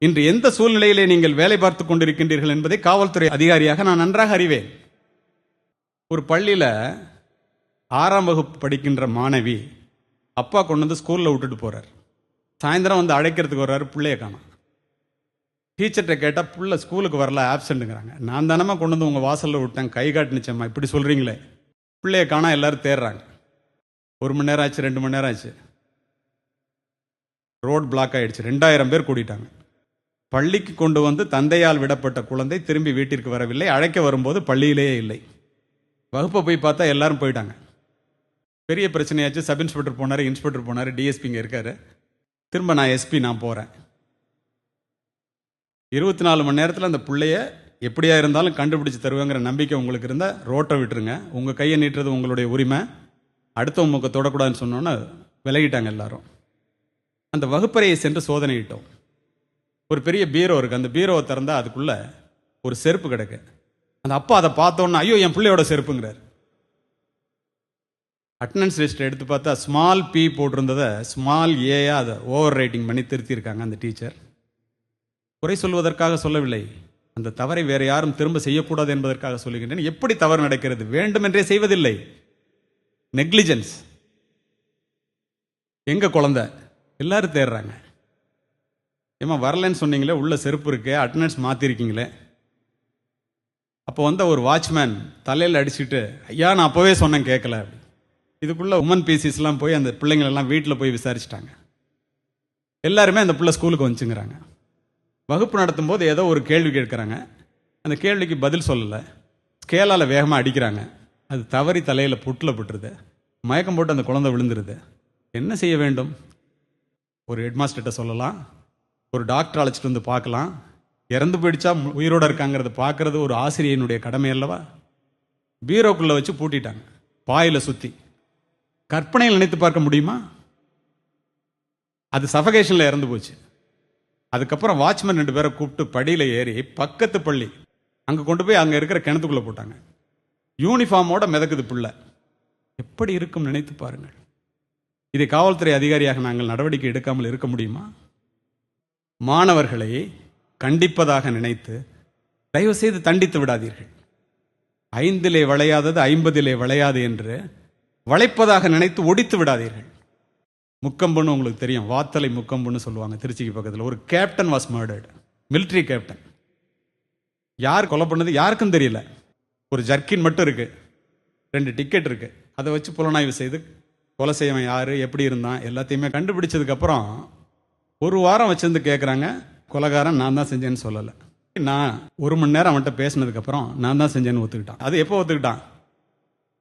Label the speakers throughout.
Speaker 1: இன்று எந்த சூழ்நிலையிலே நீங்கள் வேலை பார்த்து கொண்டிருக்கின்றீர்கள் என்பதை காவல்துறை அதிகாரியாக நான் நன்றாக அறிவேன். ஒரு பள்ளியில் 6ஆம் வகுப்பு படிக்கின்ற மாணவி அப்பா கொண்டு வந்து ஸ்கூலில் விட்டுட்டு போறார். சாயந்தரம் வந்து அழைக்கிறதுக்கு வர்றாரு, பிள்ளைய காணோம். டீச்சர்கிட்ட கேட்டால் புள்ள ஸ்கூலுக்கு வரல, ஆப்சண்ட்டுங்கிறாங்க. நான் தானமா கொண்டு வந்து உங்கள் வாசலில் விட்டேன், கை காட்டுனுச்சம்மா, இப்படி சொல்கிறீங்களே. பிள்ளைய காணா, எல்லாரும் தேடுறாங்க. 1 மணி நேரம் ஆச்சு, 2 மணி நேரம் ஆச்சு. ரோட் பிளாக் ஆகிடுச்சு. 2000 பேர் கூட்டிட்டாங்க. பள்ளிக்கு கொண்டு வந்து தந்தையால் விடப்பட்ட குழந்தை திரும்பி வீட்டிற்கு வரவில்லை. அழைக்க வரும்போது பள்ளியிலேயே இல்லை. வகுப்பை போய் பார்த்தா எல்லாரும் போயிட்டாங்க. பெரிய பிரச்சனையாச்சு. சப் இன்ஸ்பெக்டர் போனார், இன்ஸ்பெக்டர் போனார், டிஎஸ்பி இங்கே இருக்காரு. திரும்ப நான் எஸ்பி நான் போகிறேன். 24 மணி நேரத்தில் அந்த பிள்ளைய எப்படியா இருந்தாலும் கண்டுபிடிச்சு தருவேங்கிற நம்பிக்கை உங்களுக்கு இருந்தால் ரோட்டை விட்டுருங்க. உங்கள் கையை நீட்டுறது உங்களுடைய உரிமை. அடுத்தவங்க முக தொடக்கூடாதுன்னு சொன்னோன்னே விலகிட்டாங்க எல்லாரும். அந்த வகுப்பறையை சென்று சோதனையிட்டோம். ஒரு பெரிய பீரோ இருக்குது. அந்த பீரோவை திறந்தா அதுக்குள்ள ஒரு செருப்பு கிடக்கு. அந்த அப்பா அதை பார்த்தோன்னா, ஐயோ என் பிள்ளையோட செருப்புங்கிறார். அட்டண்டன்ஸ் லிஸ்ட் எடுத்து பார்த்தா ஸ்மால் பி போட்டிருந்ததை ஸ்மால் ஏயா அதை ஓவர் ரைட்டிங் பண்ணி திருத்தியிருக்காங்க அந்த டீச்சர். குறை சொல்வதற்காக சொல்லவில்லை, அந்த தவறை வேற யாரும் திரும்ப செய்யக்கூடாது என்பதற்காக சொல்லுகின்றேன். எப்படி தவறு நடக்கிறது? வேண்டுமென்றே செய்வதில்லை, நெக்லிஜென்ஸ். எங்க குழந்தை? எல்லாரும் தேடுறாங்க. ஏமா வரலன்னு சொன்னீங்களே, உள்ள செருப்பு இருக்கு, அட்டண்டன்ஸ் மாத்திருக்கீங்களே. அப்போ வந்த ஒரு வாட்ச்மேன் தலையில் அடிச்சுட்டு, ஐயா நான் அப்போவே சொன்னேன் கேட்கல. இதுக்குள்ள உமன் பீசிஸ்லாம் போய் அந்த பிள்ளைங்களெல்லாம் வீட்டில் போய் விசாரிச்சிட்டாங்க. எல்லாருமே அந்த பிள்ளை ஸ்கூலுக்கு வந்துச்சுங்கிறாங்க. வகுப்பு நடத்தும் போது ஏதோ ஒரு கேள்வி கேட்குறாங்க. அந்த கேள்விக்கு பதில் சொல்லலை. ஸ்கேலால் வேகமாக அடிக்கிறாங்க. அது தவறி தலையில் புட்டில் பட்டுருது. மயக்கம் போட்டு அந்த குழந்தை விழுந்துருது. என்ன செய்ய வேண்டும்? ஒரு ஹெட்மாஸ்டர்கிட்ட சொல்லலாம், ஒரு டாக்டர் அழைச்சிட்டு வந்து பார்க்கலாம். இறந்து போயிடுச்சா உயிரோடு இருக்காங்கிறத பார்க்கறது ஒரு ஆசிரியனுடைய கடமை அல்லவா? பீரோக்குள்ளே வச்சு பூட்டிட்டாங்க, பாயில் சுற்றி. கற்பனையில் நினைத்து பார்க்க முடியுமா? அது சஃபகேஷனில் இறந்து போச்சு. அதுக்கப்புறம் வாட்ச்மேன் 2 பேரை கூப்பிட்டு படியில் ஏறி பக்கத்து பள்ளி அங்கே கொண்டு போய் அங்கே இருக்கிற கிணத்துக்குள்ளே போட்டாங்க. யூனிஃபார்மோட மிதக்குது பிள்ளை. எப்படி இருக்கும் நினைத்து பாருங்கள். இதை காவல்துறை அதிகாரியாக நாங்கள் நடவடிக்கை எடுக்காமல் இருக்க முடியுமா? மாணவர்களை கண்டிப்பதாக நினைத்து தயவு செய்து தண்டித்து விடாதீர்கள். 5 வளையாதது 50 வளையாது என்று வளைப்பதாக நினைத்து ஒடித்து விடாதீர்கள். முக்கம்புன்னு உங்களுக்கு தெரியும், வாத்தலை முக்கம்புன்னு சொல்லுவாங்க திருச்சிக்கு பக்கத்தில். ஒரு கேப்டன் வாஸ் மர்டர்டு, மிலிட்ரி கேப்டன். யார் கொலை பண்ணது யாருக்கும் தெரியல. ஒரு ஜர்க்கின் மட்டும் இருக்கு, 2 டிக்கெட் இருக்கு. அதை வச்சு புலனாய்வு செய்து கொலை செய்வன் யாரு, எப்படி இருந்தான் எல்லாத்தையுமே கண்டுபிடிச்சதுக்கப்புறம் 1 வாரம் வச்சிருந்து கேட்குறாங்க. கொலைகாரன் நான் தான் செஞ்சேன்னு சொல்லலை. நான் 1 மணி நேரம் அவன்கிட்ட பேசினதுக்கப்புறம் நான் தான் செஞ்சேன்னு ஒத்துக்கிட்டான். அது எப்போ ஒத்துக்கிட்டான்?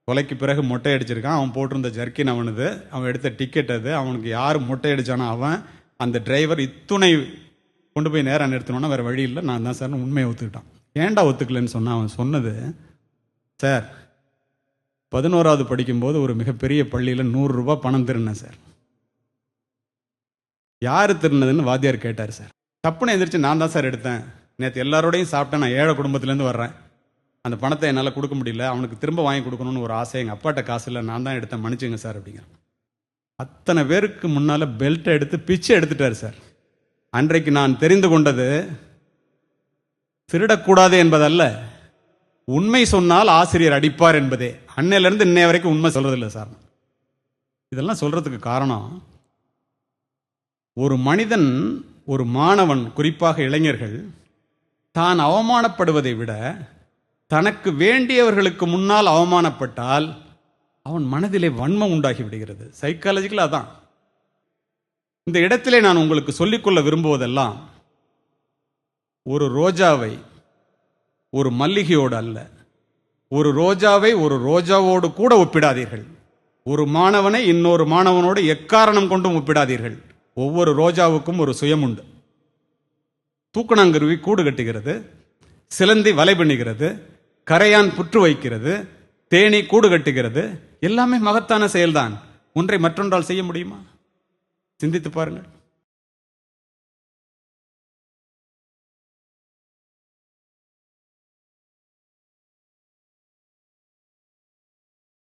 Speaker 1: கொலைக்கு பிறகு மொட்டை அடிச்சிருக்கான். அவன் போட்டிருந்த ஜர்க்கின் அவனுது, அவன் எடுத்த டிக்கெட் அது. அவனுக்கு யார் மொட்டை அடித்தானோ அவன், அந்த டிரைவர். இத்துணை கொண்டு போய் நேரம் நிறுத்தணும்னா வேறு வழி இல்லை, நான் தான் சார்னு உண்மையை ஒத்துக்கிட்டான். ஏன்டா ஒத்துக்கலன்னு சொன்னான்? அவன் சொன்னது, சார் 11வது படிக்கும்போது ஒரு மிகப்பெரிய பள்ளியில் 100 ரூபா பணம் திருடினேன் சார். யார் திருடினதுன்னு வாத்தியார் கேட்டார் சார். தப்புன்னு எந்திரிச்சு நான் தான் சார் எடுத்தேன். நேற்று எல்லாரோடையும் சாப்பிட்டேன், நான் ஏழை குடும்பத்துலேருந்து வர்றேன். அந்த பணத்தை என்னால் கொடுக்க முடியல, அவனுக்கு திரும்ப வாங்கி கொடுக்கணும்னு ஒரு ஆசை. எங்கள் அப்பாட்ட காசு இல்லை, நான் தான் எடுத்தேன், மன்னிச்சுங்க சார் அப்படிங்கிறான். அத்தனை பேருக்கு முன்னால் பெல்ட்டை எடுத்து பிச்சை எடுத்துட்டார் சார். அன்றைக்கு நான் தெரிந்து கொண்டது, திருடக்கூடாது என்பதல்ல, உண்மை சொன்னால் ஆசிரியர் அடிப்பார் என்பதே. அன்னையிலேருந்து இன்னைய வரைக்கும் உண்மை சொல்றதில்லை சார். இதெல்லாம் சொல்றதுக்கு காரணம், ஒரு மனிதன், ஒரு மாணவன், குறிப்பாக இளைஞர்கள் தான் அவமானப்படுவதை விட தனக்கு வேண்டியவர்களுக்கு முன்னால் அவமானப்பட்டால் அவன் மனதிலே வன்மம் உண்டாகி விடுகிறது. சைக்காலஜிக்கலா தான். இந்த இடத்திலே நான் உங்களுக்கு சொல்லிக்கொள்ள விரும்புவதெல்லாம், ஒரு ரோஜாவை ஒரு மல்லிகையோடு அல்ல, ஒரு ரோஜாவை ஒரு ரோஜாவோடு கூட ஒப்பிடாதீர்கள். ஒரு மாணவனை இன்னொரு மாணவனோடு எக்காரணம் கொண்டும் ஒப்பிடாதீர்கள். ஒவ்வொரு ரோஜாவுக்கும் ஒரு சுயம் உண்டு. தூக்கணாங்குருவி கூடு கட்டுகிறது, சிலந்தி வலை பண்ணுகிறது, கரையான் புற்று வைக்கிறது, தேனி கூடு கட்டுகிறது. எல்லாமே மகத்தான செயல்தான். ஒன்றை மற்றொன்றால் செய்ய முடியுமா? சிந்தித்து பாருங்கள்.